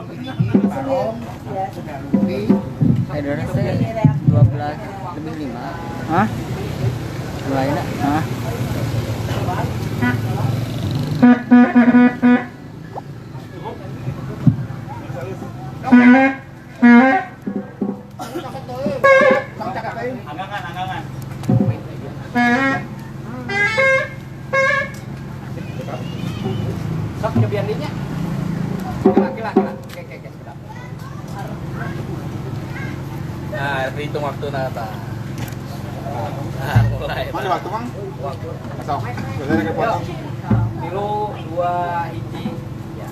Saya 12 lebih 5. Hah? Mulai nak. Hah? Anggangan. Sok nyobian dinya. Kila. Oke. Nah, hitung waktu nata. Nah, mulai. Mana waktu mang? Waktu. Masuk. Biasanya kita potong. Tilu 2 hiji. Ya.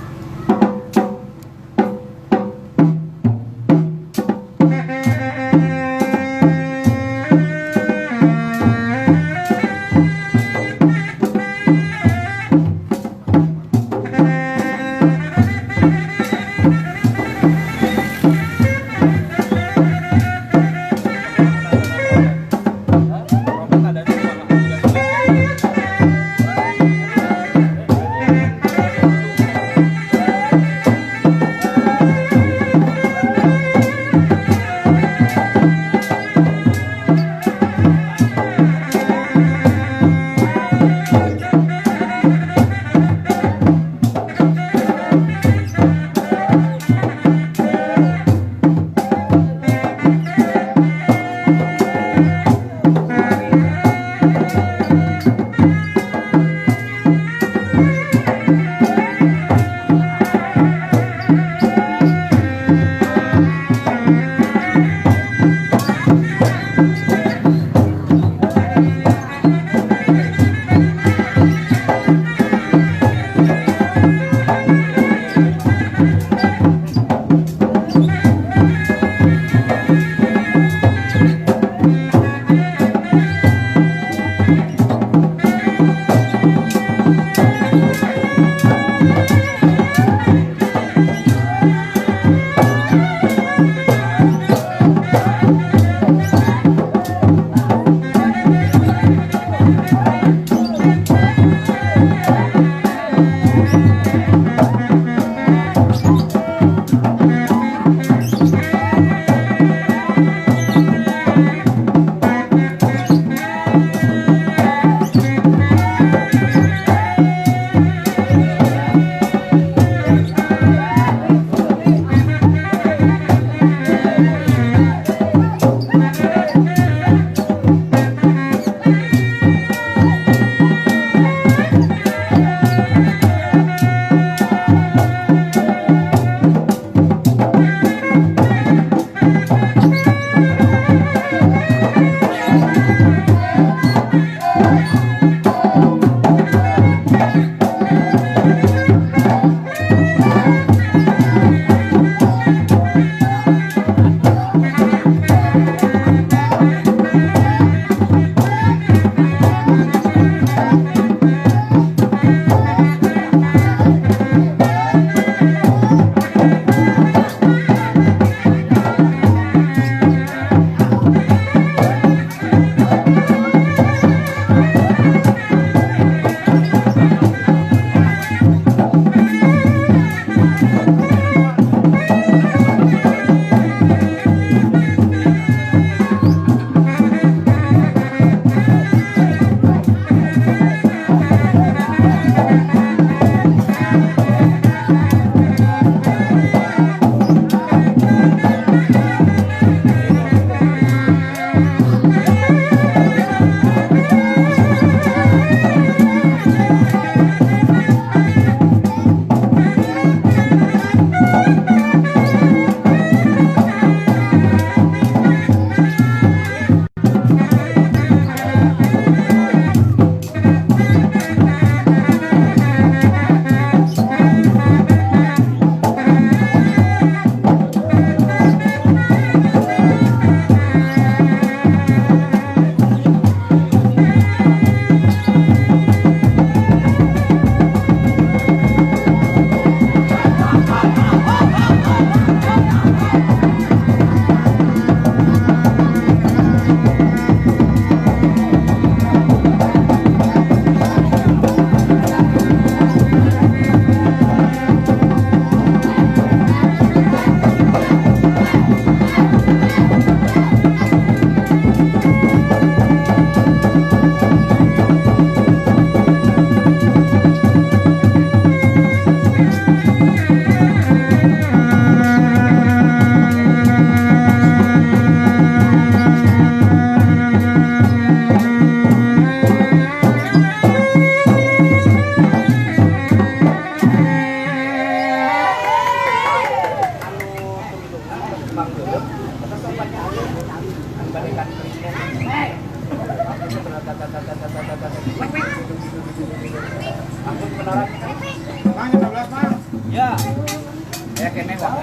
Ya kene Pak.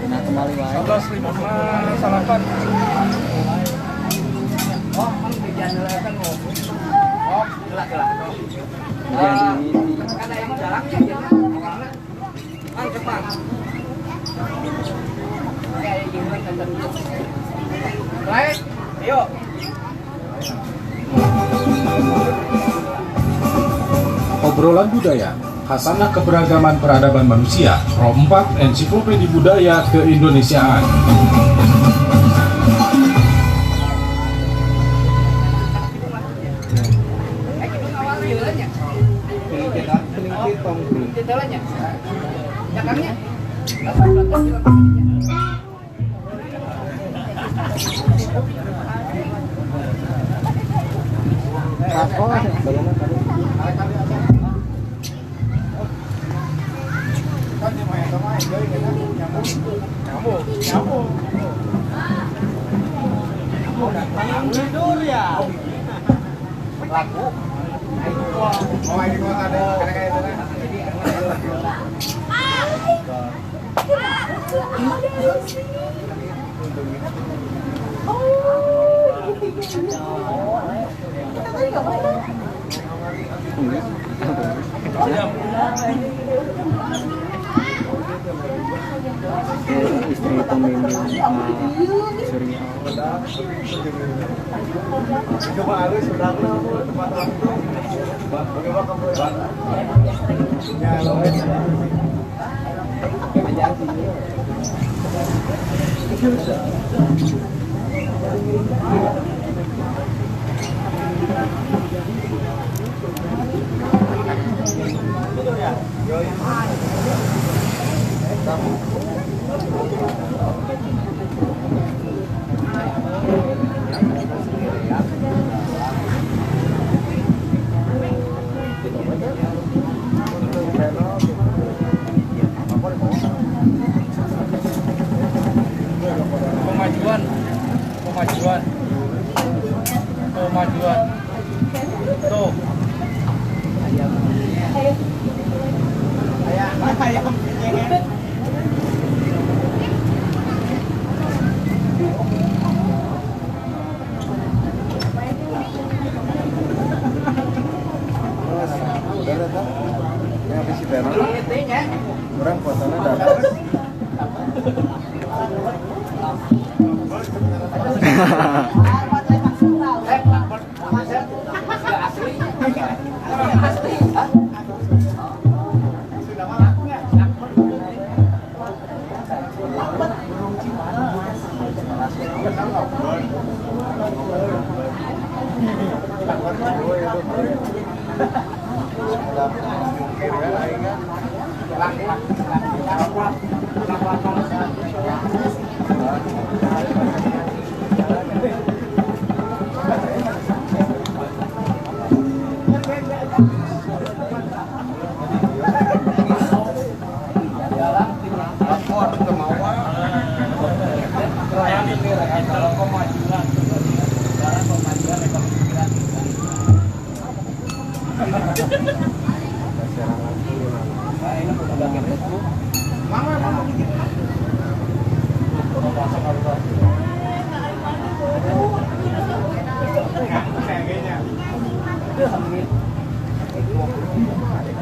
Nah, kembali wae. 11.55 salapan. Oh, mang di jalan kan mau. Oh, gelak-gelak. Karena yang jalannya dia awalnya. Mang cepat. Ya, gimana kan terus. Baik, yuk. Obrolan budaya, khasanah keberagaman peradaban manusia, Roh 4 Ensiklopedia Budaya Keindonesiaan. Tidur ya. Laku. Oh, ini gua ada kayak itu kan. Istri pemimpin Surya. Coba halus sudah tempat waktu. Bagaimana kamu? Ya, lo. Kemajuan. Tuh. Udah datang. Yang habis itu orang fotonya datang.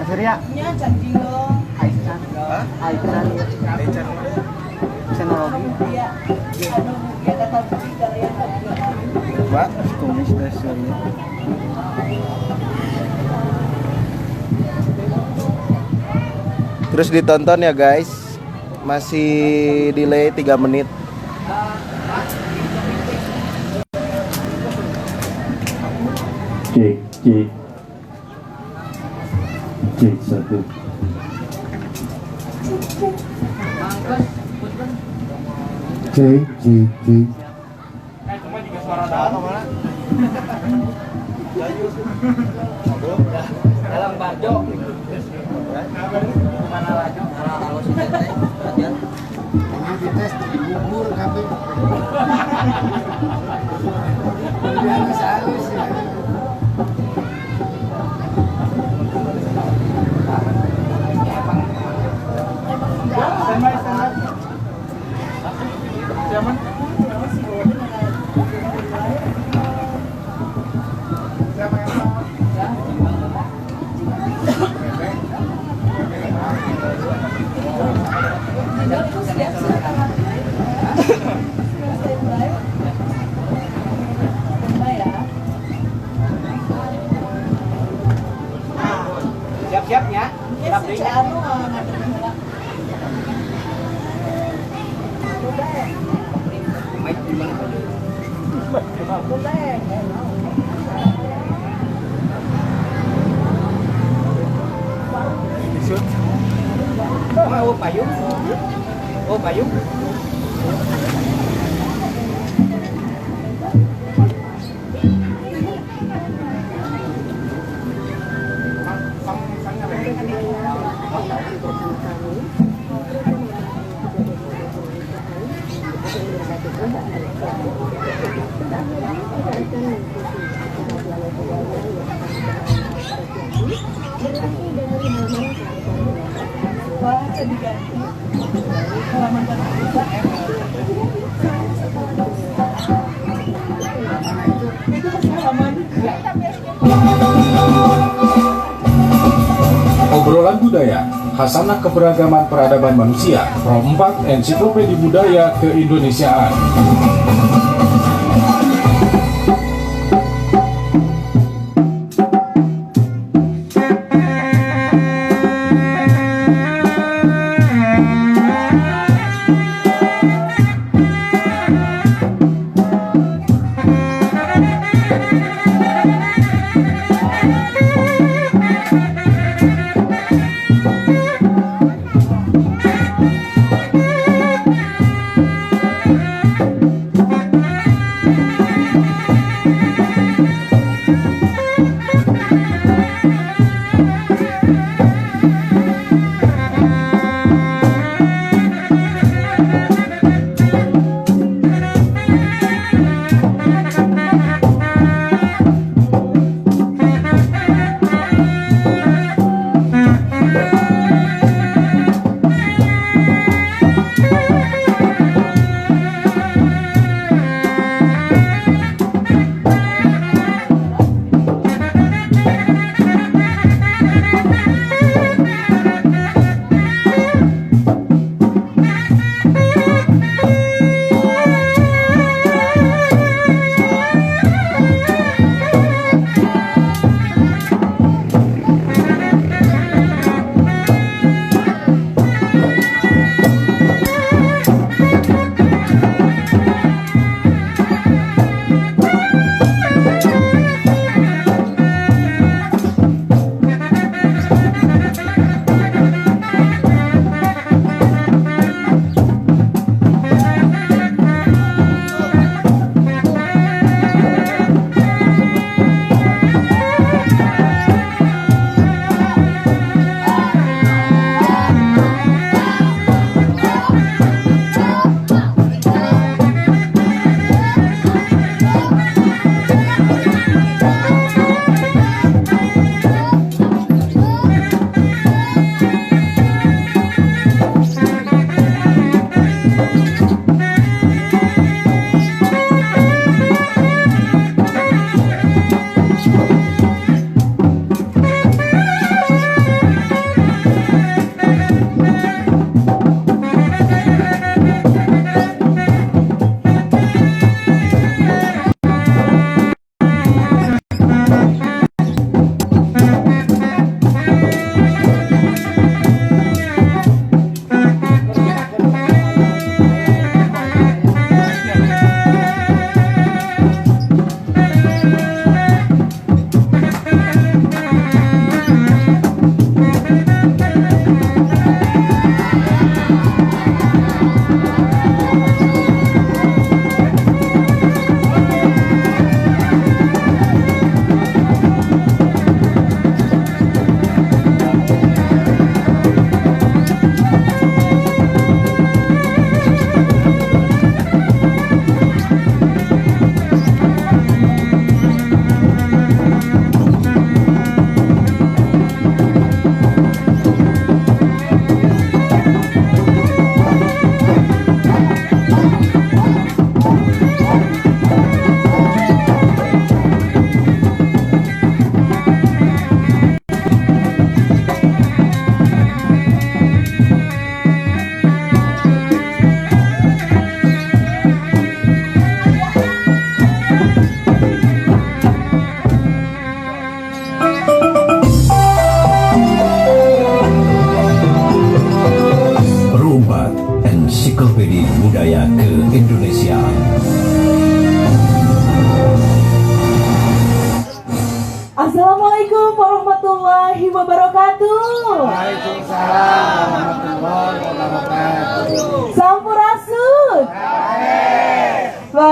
Surya. Aisan. Teknologi. Pak, komis dah Surya. Terus ditonton ya guys. Masih delay 3 menit. Cek, cek. Cek 1. Cek, cek, cek. Cuma juga suara dalam mana? Dalam baju. Mana laju? Kalau sudah perhatian. Ini dites bubur kambing. Halus ya. Oh, payung. Oh, payung. Obrolan budaya, Hasanah Keberagaman Peradaban Manusia, Pro 4 Ensiklopedi Budaya Keindonesiaan.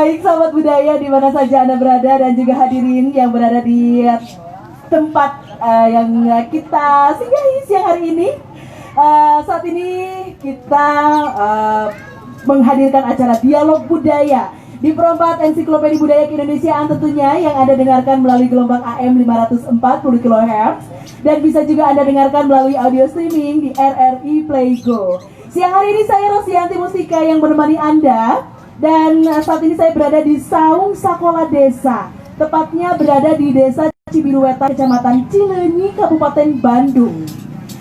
Baik sahabat budaya di mana saja Anda berada dan juga hadirin yang berada di tempat yang kita singgahi siang hari ini. Saat ini kita menghadirkan acara Dialog Budaya di Perompak Ensiklopedia Budaya Keindonesiaan tentunya yang Anda dengarkan melalui gelombang AM 540 kHz dan bisa juga Anda dengarkan melalui audio streaming di RRI Playgo. Siang hari ini saya Rosianti Mustika yang menemani Anda dan saat ini saya berada di Saung Sakola Desa, tepatnya berada di Desa Cibiruwetan, Kecamatan Cileunyi, Kabupaten Bandung.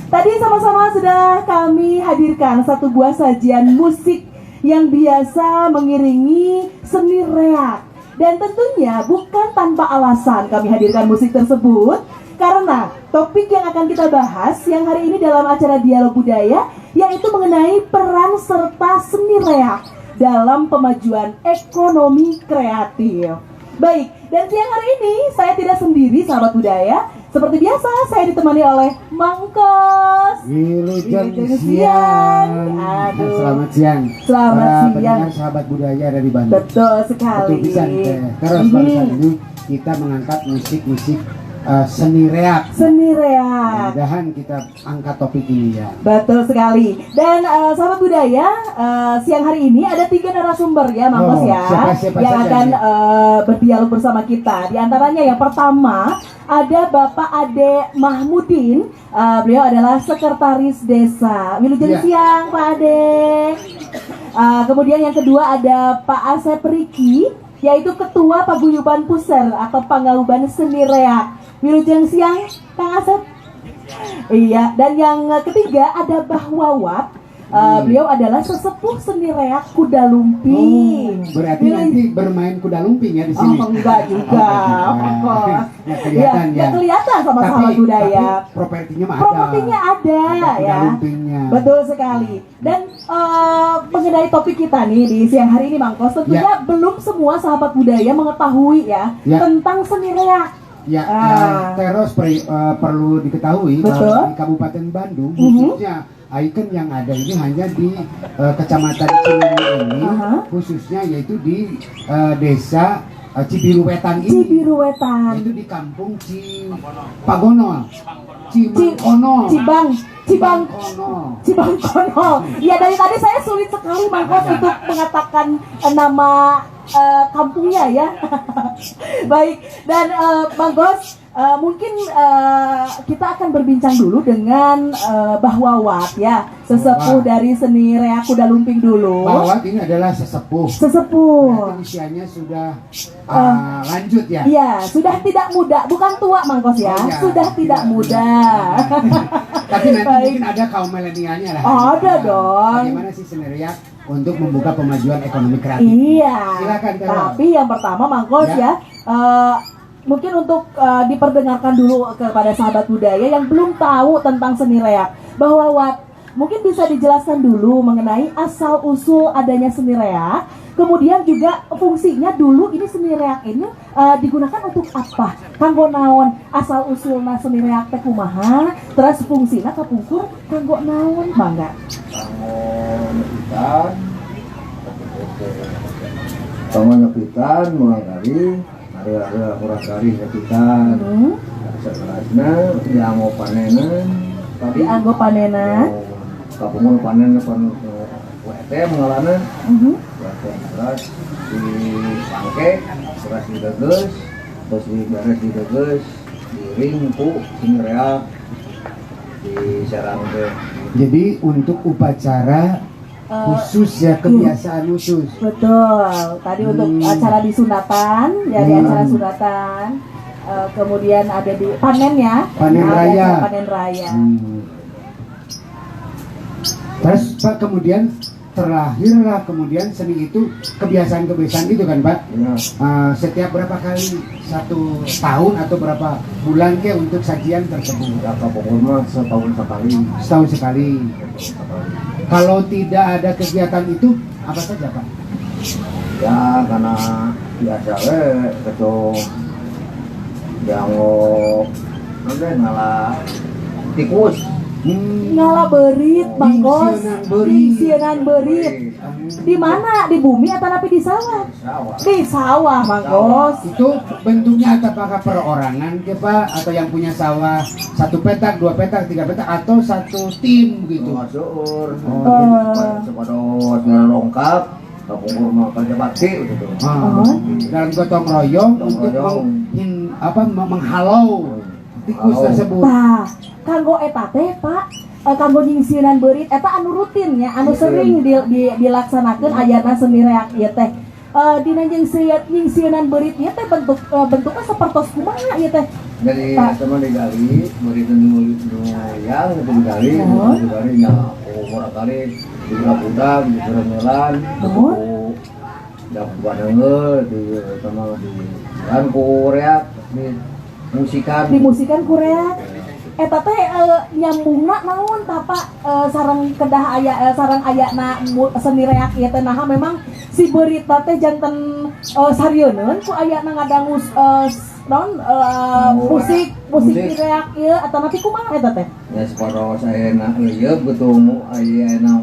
Tadi sama-sama sudah kami hadirkan satu buah sajian musik yang biasa mengiringi seni reak. Dan tentunya bukan tanpa alasan kami hadirkan musik tersebut, karena topik yang akan kita bahas yang hari ini dalam acara Dialog Budaya yaitu mengenai peran serta seni reak dalam pemajuan ekonomi kreatif. Baik, dan siang hari ini saya tidak sendiri sahabat budaya. Seperti biasa saya ditemani oleh Mangkos. Wilujeng siang. Aduh. Selamat siang. Selamat Para siang. pendengar sahabat budaya dari Bandung. Betul sekali. Betul bisa terus barusan ini kita mengangkat musik-musik seni reak. Seni reak. Mudah-mudahan kita angkat topik ini ya. Betul sekali. Dan sahabat budaya, siang hari ini ada 3 narasumber ya, Mangkos ya, siapa yang saja akan ini? berdialog bersama kita. Di antaranya yang pertama ada Bapak Ade Mahmudin. Beliau adalah sekretaris desa. Wilujeng Ya. siang Pak Ade. Kemudian yang kedua ada Pak Asep Riki, yaitu Ketua Paguyuban Puser atau Paguyuban Seni Reak. Wilujeng siang Kang Asep. Iya, dan yang ketiga ada Bah Wawat. Beliau adalah sesepuh seni reak kuda lumping. Berarti nanti bermain kuda lumping ya di sini. Oh, enggak juga. Ya, kelihatan ya. Ya kelihatan sama sahabat budaya. Tapi propertinya mah ada. Propertinya ada Ada kuda ya. lumpingnya. Betul sekali. Dan mengenai topik kita nih di siang hari ini Mangkos, tentunya belum semua sahabat budaya mengetahui ya tentang seni reak. Ya, terus perlu diketahui Betul. bahwa di Kabupaten Bandung khususnya ikon yang ada ini hanya di Kecamatan Cileunyi ini, khususnya yaitu di Desa Cibiruwetan ini. Cibiruwetan. Itu di Kampung Cipagono. Cimangkono. Cibangkono. Ya dari tadi saya sulit sekali Mangkos untuk mengatakan nama kampungnya ya. Baik, dan Mangkos mungkin kita akan berbincang dulu dengan Bah Wawat ya, sesepuh dari seni reak kuda lumping dulu. Bah Wawat ini adalah sesepuh. Sesepuh. Usianya sudah lanjut ya. Iya, sudah tidak muda, bukan tua Mangkos ya, Oh, ya, sudah tidak muda. Tapi nanti mungkin ada kaum milenialnya lah. Ada dong. Bagaimana sih seni reak untuk membuka pemajuan ekonomi kreatif? Iya. Silakan, Tero. Tapi yang pertama Mangkos ya, mungkin untuk diperdengarkan dulu kepada sahabat budaya yang belum tahu tentang seni reak. Bahwa mungkin bisa dijelaskan dulu mengenai asal usul adanya seni reak. Kemudian juga fungsinya dulu ini seni reak ini digunakan untuk apa? Kanggo naon asal usulna seni reak teh kumaha? Terus fungsina kapungkur kanggo naon mangga? Ngepitan mulai dari hari-hari kurang kali ngepitan setelahnya dianggo panenan tapi Dianggo panenan kapungkur panen WT mengalana terus dipangke terus dideges terus diberes dideges diringku sini reak diserang ke. Jadi untuk upacara khusus ya, kebiasaan khusus. Betul. Tadi untuk acara di sunatan, ya di acara sunatan. Kemudian ada di panen ya. Panen raya. Panen raya. Terus Pak kemudian terlahirlah kemudian seni itu kebiasaan-kebiasaan gitu kan Pak? Ya. Setiap berapa kali? 1 tahun atau berapa bulan ke untuk sajian tersebut? Ya kapungkur mah setahun sekali. Setahun sekali. Kalau tidak ada kegiatan itu apa saja Pak? Ya karena biasa itu yang ngalah tikus Ngalaberit Mangkos. Dingsieunan beurit. Dingsieunan beurit. Di mana? Di bumi atau napi di sawah? Di sawah Mangkos. Itu bentuknya apakah perorangan ke Pak, atau yang punya sawah 1 petak, 2 petak, 3 petak, atau satu tim gitu? Masuk. Eh. Sepados ngelongkap, kapungkur mah kerja bakti gitu. Dalam gotong royong untuk menghalau tikus tersebut. Tah, kanggo eta teh Pak, kanggo nyingsieunan beurit eta anu rutin ya, anu sering dilaksanakeun ayana seni reak ieu teh. Dina nyingsieunan beurit ieu teh bentuknya sapertos kumaha ieu teh? Dari teman digali, beri nu yang itu digali nya umur kali dibudak di berengelan, dapat badangeul di teman di kan Korea di musikan Korea. Eta teh nyambungna naon tah Pak, sareng kedah aya sareng ayana seni reak ieu teh naha memang si beurit teh janten sarieun ku ayana ngadangu musik reak ieu atau nanti kumaha eta teh? Ya separos ayeuna leuyeub gitu ayeuna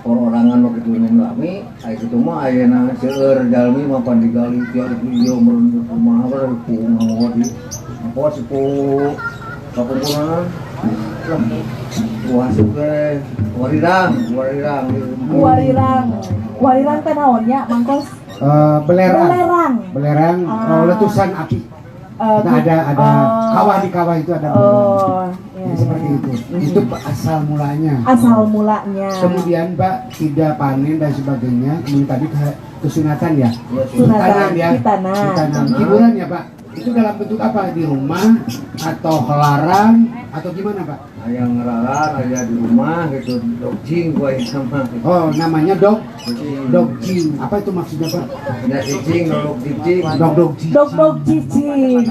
perorangan waktu itu lami aya kitu mah ayeuna seueur jalmi mapan digali tiap video merenung kumaha bae ku ngomong di pos ku kapungkuran wasuk teh warirang teh naonnya Mangkos? Belerang letusan api. Ada kawah di kawah itu ada belerang. Seperti itu. Itu asal mulanya. Kemudian Pak tidak panen dan sebagainya. Kemudian tadi kesunatan ya. Sunatan ya. Ditanam. Hiburan ya Pak. Itu dalam bentuk apa? Di rumah atau helarang atau gimana Pak? Aya ngeralar aya di rumah gitu dogcing gua sama. Oh, namanya dogcing. Apa itu maksudnya Pak? Ya cicing, dogcing. Dog cicing.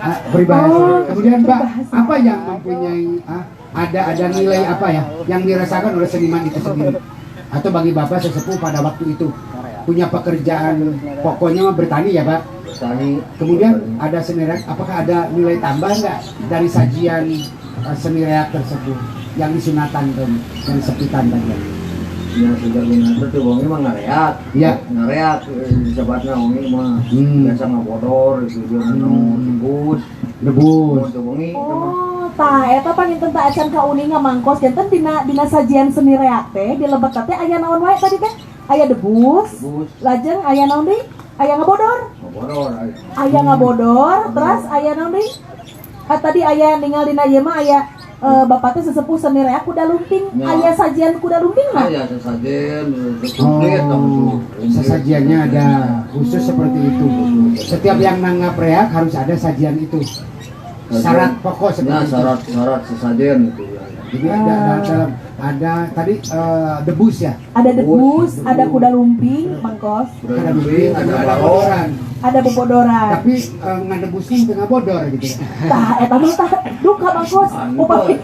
Peribahasa. Kemudian Pak, apa yang mempunyai ada nilai apa ya yang dirasakan oleh seniman itu sendiri? Atau bagi Bapak sesepuh pada waktu itu punya pekerjaan pokoknya mah bertani ya Pak? Bertani. Kemudian ada seni reak, apakah ada nilai tambah nggak dari sajian seni reak tersebut yang disunatan dan sepitan tadi? Ya sudah benar tuh wongi mah ngareak. Iya. Ngareak sebatna wongi mah biasa ngabodor itu dia debus. Tuh wongi Tah, eta panginten teh acan kauninga Mangkos janten dina sajian seni reak teh di lebet teh aya naon wae tadi teh? Aya debus. Lajeng aya naon deui? Aya ngabodor. Aya ngabodor, terus aya naon deui? Tadi aya ningali dina ieu mah aya Bapak teh sesepuh seni reak kuda lumping. Aya sajian kuda lumping mah? Aya sajian komplit sesajiannya ada khusus seperti itu. Setiap yang nanggap reak harus ada sajian itu. Syarat pokok seperti syarat sesajen itu ya. Jadi ada tadi debus ya. Ada debus, ada kuda lumping, Mangkos. Ada lumping, ada bodoran. Ada bebodoran. Tapi ngadebusnya tengah bodor gitu. Tah, eta mah tah duka Mangkos. Upami.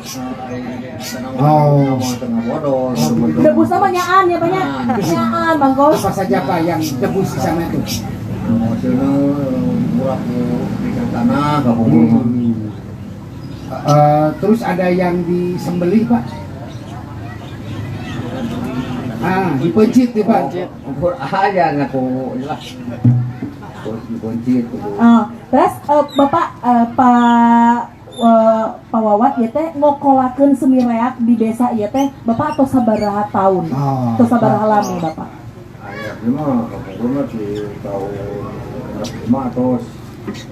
Tengah bodor. Debus sama nyaan ya banyak. Nyaan Mangkos. Apa saja Pak yang debus di sana itu? Hasilnya murah di tanah kapungkur. Terus ada yang disembelih Pak? Dipencit nih Pak. Ukur aja ngaku jelas. Dipencit. Terus Bapak Pak Wawat ya teh ngokolakeun seni reak di desa ieu teh Bapak atau sabaraha tahun? Atau sabaraha lami Bapak? Aya mah kapungkur mah di tahun 5 atau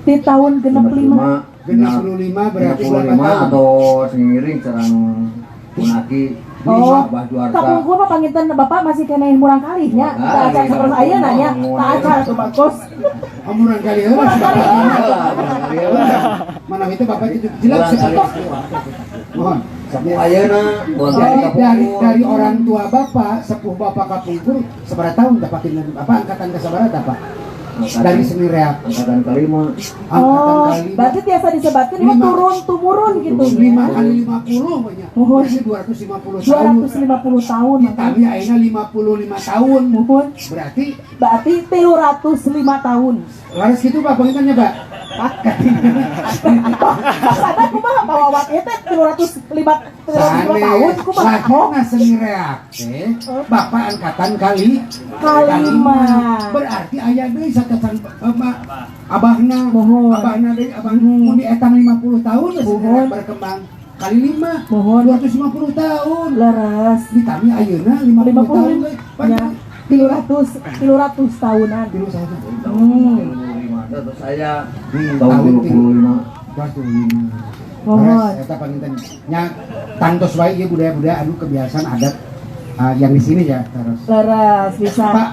di tahun 65. 65 berarti berapa 65 tahun? atau sengiring serang punaki. Kapungkur mah panginten Bapak masih kena murang kali nya. Tah acan saperus ayeuna nya. Tah acan tuh Mangkos. Murang kali Mana itu Bapak itu jelas seperti mohon. Sapu ayeuna Dari orang tua Bapak, sepuh Bapak kapungkur seberapa tahun dapatin Bapak angkatan ke seberapa Pak? Dari seni reak angkatan kelima. Berarti biasa disebutkan ini turun-tumurun gitu. 5 kali 50 banyak. Berarti 250 tahun. 250 tahun. Tapi ayeuna 55 tahun. Berarti 305 tahun. Laras gitu Pak, pengintannya Pak. Sana kumaha bawawat itu 305 tahun kumaha. Sakona seni reak teh bapak angkatan kali Kalima. berarti aya deui satesan abahna Mohon. abahna deui abahna mun di etang 50 tahun seni reak berkembang kali 5 Mohon. 250 tahun Leres. ditami ayeuna 50 tahun 50 ya 300 tahunan. Terus saya tahun tahun 25. Mohon. Eta panginten nya tantos wae ieu budaya-budaya anu kebiasaan adat yang di sini ya terus. Leres bisa. Pak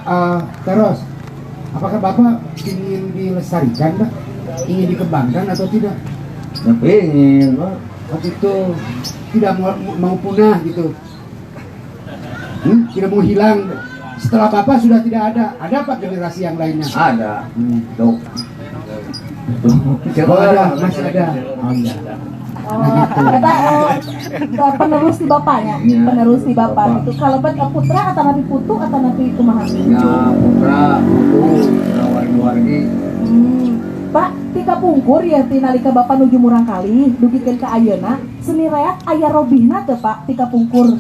terus apakah Bapak ingin dilestarikan, Pak? Ingin dikembangkan atau tidak? Ya pengen, Pak. Waktu itu tidak mau punah gitu. Tidak mau hilang. Setelah Bapak sudah tidak ada. Ada Pak generasi yang lainnya? Ada. Tuh. Oh, ada, masih ada. Oh iya. Kita penerus di bapaknya, Iya. penerus di bapak itu. Kalau putra atau nabi putu atau nabi kumaha? Ya putra, putu, wargi-wargi. Pak, tika pungkur ya ti nalika bapak nuju murang kali, dugikeun ka ayeuna, seni reak aya robihna teu Pak, tika pungkur.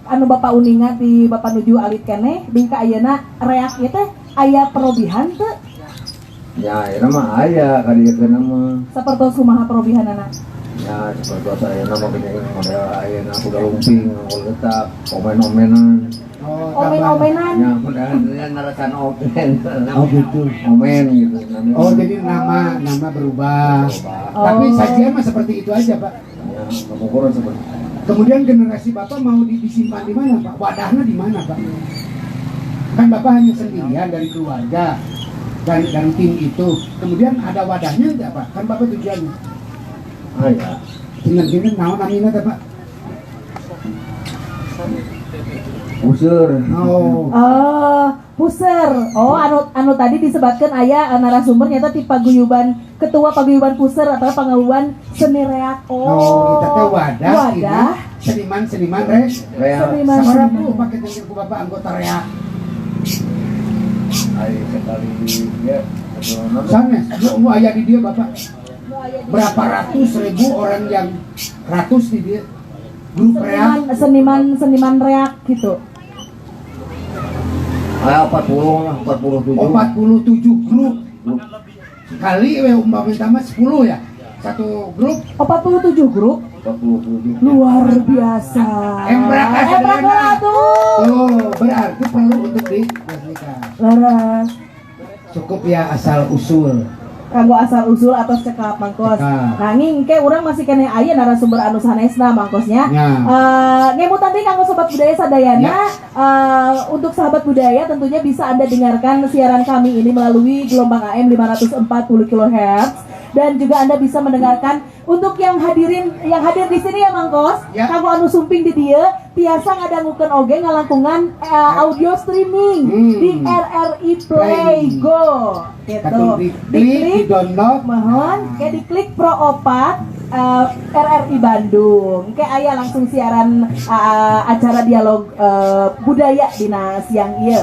Anu bapak uninga ti bapak nuju alit keneh, jeung ka ayeuna reak ieu teh aya perobihan teu? Ya, ini mah ayah kali ya nama. Sapertos kumaha perobihanana? Ya, seperti saya nama gini model ayah aku udah lumping, aku letak omen-omenan. Omen-omenan. Ya, mudah-mudahan ngarasan omen. Oh gitu. Omen gitu. namanya. Oh jadi nama berubah. Tapi sajian mah seperti itu aja Pak. Ya, pengukuran seperti itu. Kemudian generasi Bapak mau disimpan di mana Pak? Wadahnya di mana Pak? Kan Bapak hanya sendirian dari keluarga dan tim itu. Kemudian ada wadahnya enggak Pak? Kan Bapak tujuannya. Ah ya. Tinggal naon namina teh Pak? Usur. Oh. Puser. Oh, anu tadi disebutkan aya narasumber nyata ti paguyuban ketua paguyuban Puser atau pangauan seni reak. Oh, itu teh wadah. Seniman res. Seniman. Samarapu pakai tengil ku Bapak anggota reak. Ayo sekali ya. Sanes, lu aya di dia Bapak. Berapa ratus ribu orang yang ratus di dia. Grup reak. Seniman reak gitu. Ah 47. 47 grup. Kali umpamanya mah 10 ya. Satu grup 47 grup. 47. Luar biasa. Embrak tuh. Oh, berarti perlu untuk dibersihkan. Laras. Cukup ya asal usul. Kanggo asal usul atau cekap mangkos. Nanging ke urang masih kene aya narasumber anu sanesna mangkosnya. Ya. Ngemutan deui kanggo sobat budaya sadayana. Untuk sahabat budaya tentunya bisa Anda dengarkan siaran kami ini melalui gelombang AM 540 kHz dan juga Anda bisa mendengarkan untuk yang hadir di sini ya Mangkos. Ya. Kanggo anu sumping di dieu tiasa ngadangukeun oge ngalangkungan audio streaming di RRI Play Go. Gitu. Diklik, di-download, Mohon kayak diklik Pro Opat RRI Bandung. Kayak aya langsung siaran acara dialog budaya dina siang ieu.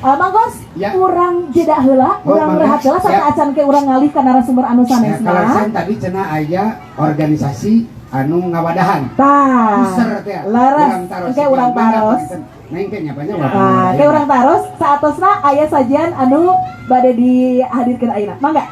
Mangkos, Ya. urang jeda heula, urang mangga. rehat heula sampai Ya. acan ke urang ngalih ka narasumber anu Ya, sanesna. kalau saya tadi cenah aya organisasi anu ngawadahan. Tah. Puser teh. Laras, engke urang taros. Neng teh nyapanya Nah, kayak urang taros saatosna aya sajian anu bade dihadirkeun ayeuna. Mangga.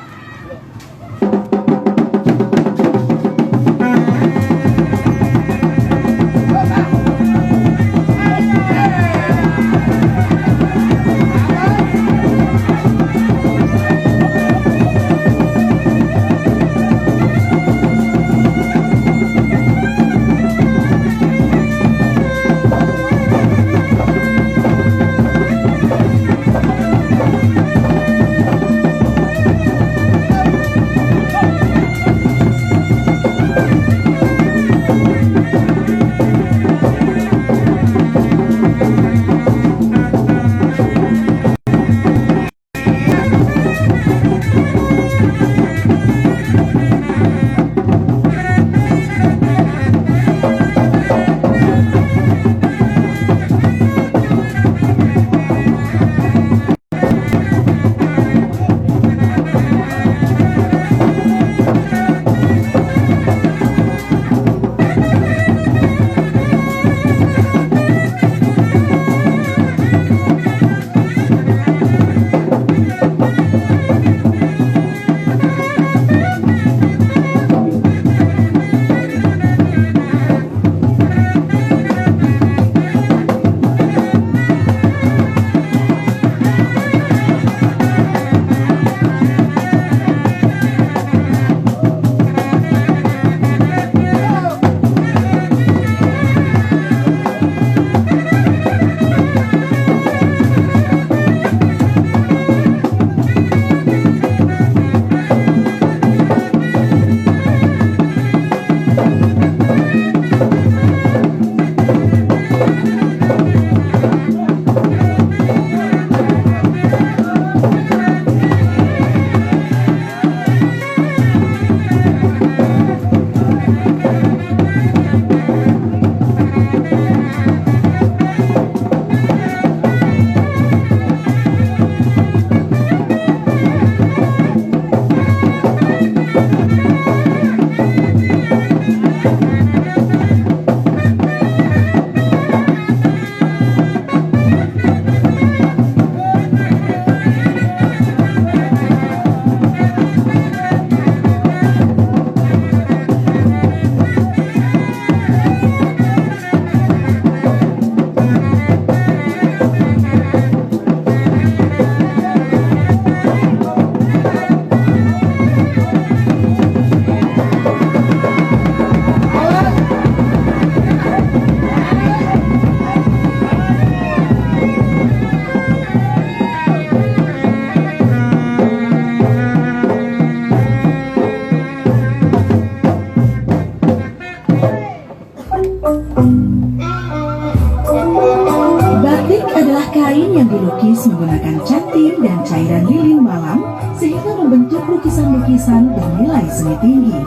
Batik adalah kain yang dilukis menggunakan canting dan cairan lilin malam sehingga membentuk lukisan-lukisan bernilai seni tinggi.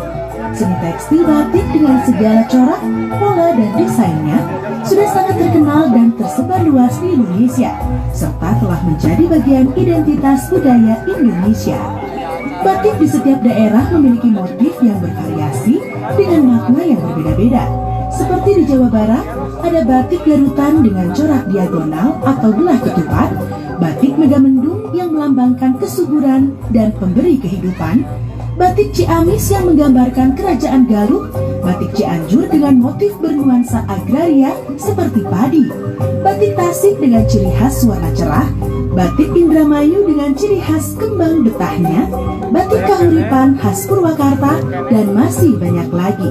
Seni tekstil batik dengan segala corak, pola, dan desainnya sudah sangat terkenal dan tersebar luas di Indonesia, serta telah menjadi bagian identitas budaya Indonesia. Batik di setiap daerah memiliki motif yang bervariasi dengan makna yang berbeda-beda. Seperti di Jawa Barat, ada batik garutan dengan corak diagonal atau belah ketupat, batik Megamendung yang melambangkan kesuburan dan pemberi kehidupan, batik Ciamis yang menggambarkan kerajaan Galuh, batik Cianjur dengan motif bernuansa agraria seperti padi, batik Tasik dengan ciri khas warna cerah, batik Indramayu dengan ciri khas kembang betahnya, batik Kahuripan khas Purwakarta, dan masih banyak lagi.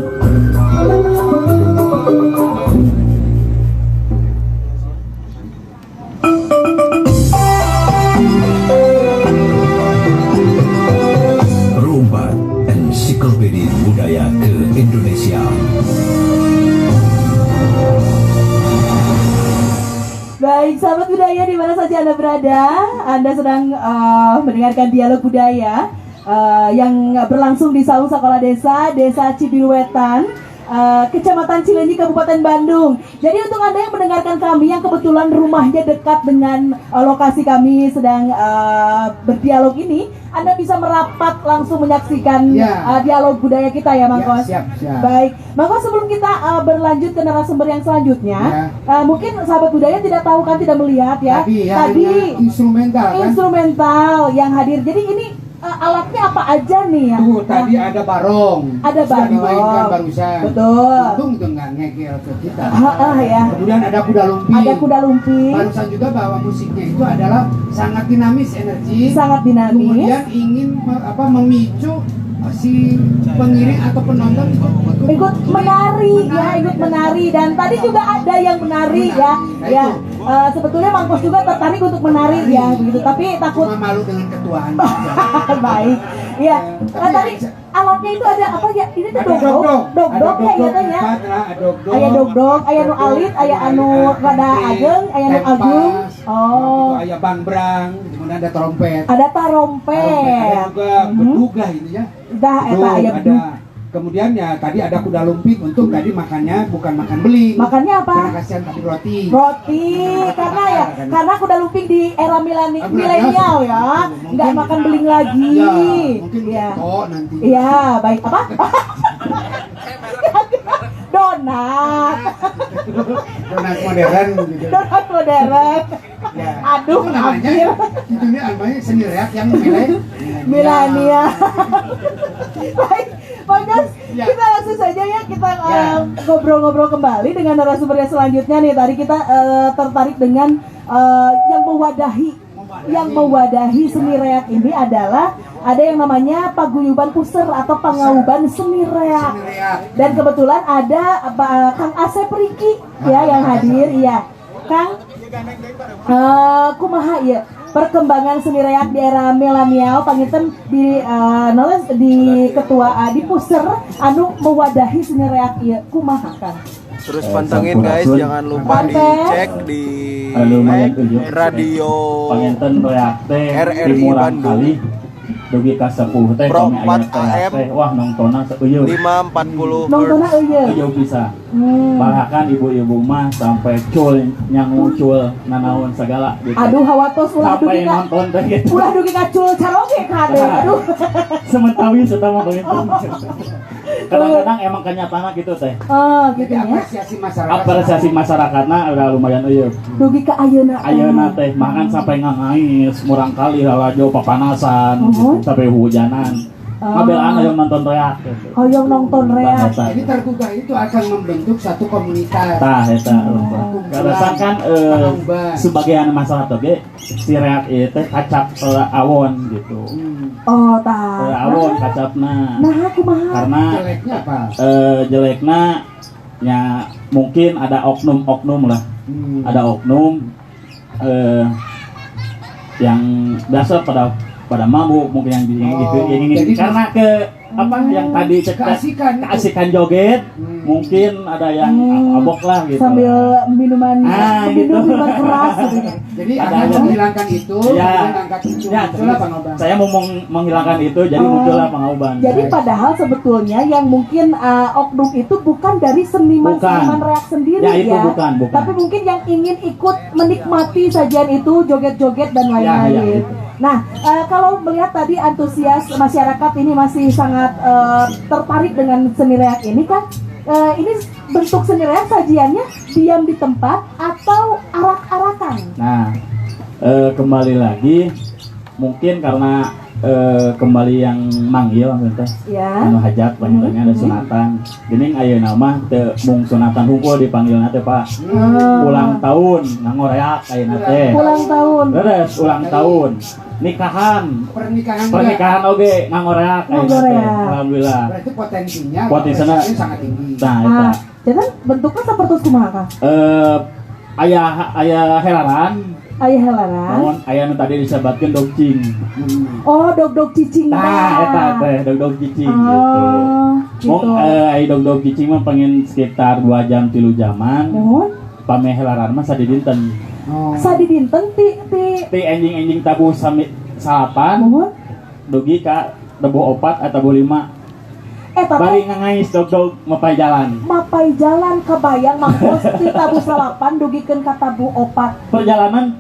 Rumbat Ensiklopedia Budaya ke-Indonesia. Baik, sahabat budaya di mana saja Anda berada, Anda sedang mendengarkan dialog budaya yang berlangsung di Saung Sekolah Desa Cibiruwetan, Kecamatan Cileunyi, Kabupaten Bandung. Jadi untuk Anda yang mendengarkan kami yang kebetulan rumahnya dekat dengan lokasi kami sedang berdialog ini, Anda bisa merapat langsung menyaksikan dialog budaya kita ya, Mangkos. Siap. Baik, Mangkos, sebelum kita berlanjut ke narasumber yang selanjutnya, mungkin sahabat budaya tidak tahu kan, tidak melihat ya. Tadi instrumental yang hadir. Jadi ini alatnya apa aja nih ya? Tuh, tadi ada barong. Ada Sudah barong. dimainkan barusan. Betul. Untung itu nggak ngegel ke kita. Ya. Kemudian ada kuda lumping. Ada kuda lumping. Barusan juga bahwa musiknya itu adalah sangat dinamis energi. Sangat dinamis. Kemudian ingin memicu si pengiring atau penonton ikut menari ya, ikut menari. Dan tadi juga ada yang menari ya. Ya, sebetulnya Mangkos juga tertarik untuk menari ya, begitu. Tapi takut. Cuma malu dengan ketuaan. Baik. Iya. Nah, tadi alatnya itu ada apa ya? Ini tuh dogdog ya, iya teh ya. Aya dogdog, aya nu alit, aya anu rada ageng, aya nu agung. Oh. Aya bangbrang, kemudian ada trompet. Ada tarompet. Ada juga bedugah itu ya. Dah eta aya bedug. Kemudian ya tadi ada kuda lumping, untuk tadi makannya bukan makan beling. Makannya apa? Karena kasihan tadi roti. Karena kuda lumping di era milenial ya, nggak makan beling lagi. Ya, mungkin ya. Nanti. Iya, baik apa? Donat modern gitu. Donat modern. Ya. Aduh, itu namanya seni reak yang milenial. Baik, Mangkos, kita langsung saja ya, kita ngobrol-ngobrol kembali dengan narasumber yang selanjutnya nih. Tadi kita tertarik dengan yang mewadahi seni reak ini adalah ada yang namanya paguyuban puser atau pangauban seni reak. Dan kebetulan ada Kang Asep Riki ya yang hadir, iya. Kang, kumaha ya perkembangan seni reak di era milenial panginten di ketua di puser anu mewadahi seni reak ieu kumaha Kang? Terus pantengin guys, jangan lupa dicek di radio RRI Bandung. Dugi ka 10 teh Pro kami 4 AM wah nongtona seuyeuh 540 nongtona eueuh bisa. Bahkan ibu-ibu mah sampai cul nyangu cul nanaon segala gitu. Aduh hawatos ulah dugi ka nonton teh gitu. Ulah dugi ka cul caroge ka aduh. Semetawi eta mah begitu. Kadang-kadang emang kenyataannya gitu teh. Oh, gitu ya. Apresiasi masyarakatna udah lumayan eueuh. Dugi ka ayeuna teh makan sampai ngangais murang kali halajo papanasan sampai hujanan. Ngabelaan hoyong nonton reak. Hoyong nonton reak. Jadi tergugah itu akan membentuk satu komunitas. Tah eta. Karasan kan sebagian masyarakat ge si reak ieu teh kacap awon gitu. Oh, tah. Awon kacapna. Nah, kumaha? Karena jeleknya apa? Jelekna nya mungkin ada oknum-oknum lah. Ada oknum yang biasa pada mabuk mungkin yang gitu. Karena apa yang tadi keasikan joget, mungkin ada yang abok lah gitu. Sambil minuman gitu. minuman keras gitu. Jadi akan menghilangkan itu, ya, angkat itu. ya, Muncullah Bang Oban. saya mau menghilangkan itu, jadi muncullah Bang Oban. Jadi padahal sebetulnya yang mungkin oknum itu bukan dari seniman-seniman reak sendiri ya. Itu bukan. Tapi mungkin yang ingin ikut menikmati sajian itu, joget-joget dan lain-lain. Nah, kalau melihat tadi antusias masyarakat ini masih sangat tertarik dengan seni reak ini kan, ini bentuk seni reak sajiannya diam di tempat atau arak-arakan. Nah, kembali lagi mungkin karena kembali yang manggil maksudnya anu hajat panggilnya ada sunatan geuning ayeuna mah teu mung sunatan hungkul dipanggilna teh Pak ulang tahun ngangoreak ayeuna teh ulang tahun beres ulang tahun pernikahan oge ngangoreak ayeuna teh alhamdulillah berarti potensinya sangat tinggi. Nah jadi bentuknya seperti kumaha Kang? Aya helaran namun aya nu tadi disebatkeun dogcing. Oh, dog cicing. Nah, eta teh dog cicing gitu. Mong ai dog cicing mah pengen sekitar 2 jam 3 jaman. Pame helaran mah sadi dinten. Sadi dinten ti enjing tabuh salapan. Dugi ka tabuh 4 atau tabuh 5. Bari ngangais dog mapai jalan kebayang mampus ti tabuh salapan dugikeun ka tabuh 4. Perjalanan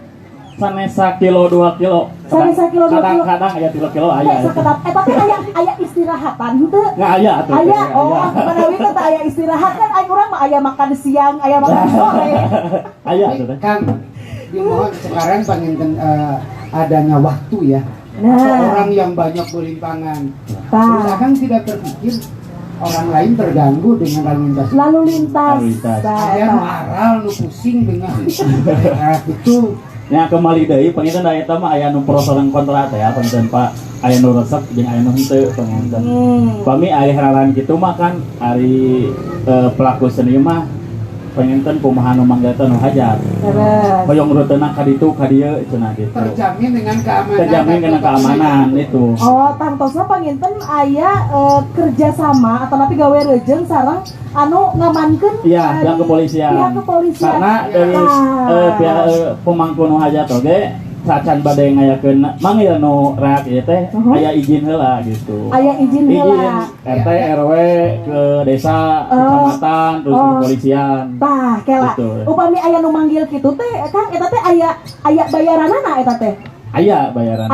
sanesa kilo 2 kilo. Kadang-kadang aya 3 kilo aya. Tapi aya istirahatan henteu? Nggak aya atuh. Aya. Oh, manawi teh aya istirahat kan aya urang mah aya makan siang, aya makan sore. Aya atuh teh. Kang, dimohon sekarang panginten adanya waktu ya. Orang yang banyak berlimpangan. Terus Akang tidak terpikir orang lain terganggu dengan lalu lintas. Ada maral nu pusing dengan itu. Ya kembali deui panginten da eta mah aya nu pro sareng kontra teh ya panginten Pak. Aya nu resep jeung aya nu henteu panginten. Pami ari hararan kitu mah kan ari pelaku seni mah panginten kumaha nu manggil teh nu hajat. Hoyong ruteuna ka ditu ka dieu cenah gitu. Terjamin dengan keamanan itu. Oh, tangtosna panginten aya kerjasama atau napi gawe rejeung sareng anu ngamankeun pihak kepolisian. Karena dari pihak pemangku nu hajat oge sacan bade ngayakeun manggil nu reak ieu teh aya izin heula gitu. Aya izin heula. RT RW ke desa, kecamatan, terus kepolisian. Tah, kela. Upami aya nu manggil kitu teh, Kang eta teh aya bayaranana eta teh. Aya bayaran.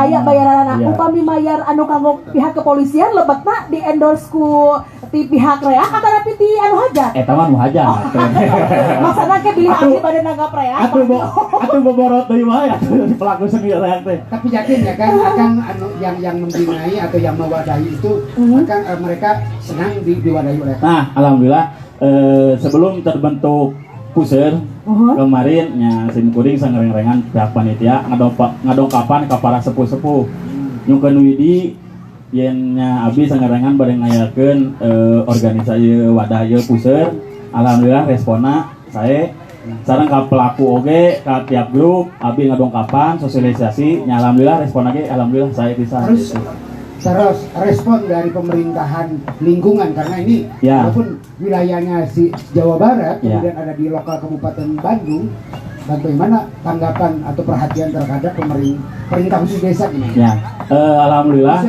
Upami mayar anu kanggo pihak kepolisian lebetna di endorse ku ti pihak reak atau napi ti anu hajat? Eta mah nu hajat. Maksudna ke bilih abdi bade nanggap reak. Atuh boborot deui mah ya pelaku seni reak teh. Tapi yakin ya kan Akang anu yang membinai atau yang mewadahi itu Akang mereka senang diwadahi oleh. Nah, alhamdulillah sebelum terbentuk Puseur kemarin nya sim kuring sangreng-rengan pihak panitia ngadongkapan ka para sepuh-sepuh nyungkeun widi yen nya abdi sangreng-rengan bade ngayakeun organisasi wadah ieu Puseur. Alhamdulillah responna sae sareng ka pelaku oge ka tiap grup abdi ngadongkapan sosialisasi nya alhamdulillah responna ge alhamdulillah sae bisa. Terus respon dari pemerintahan lingkungan karena ini walaupun wilayahnya si Jawa Barat kemudian ada di lokal Kabupaten Bandung, bagaimana tanggapan atau perhatian terhadap pemerintah khusus desa ini? Ya, alhamdulillah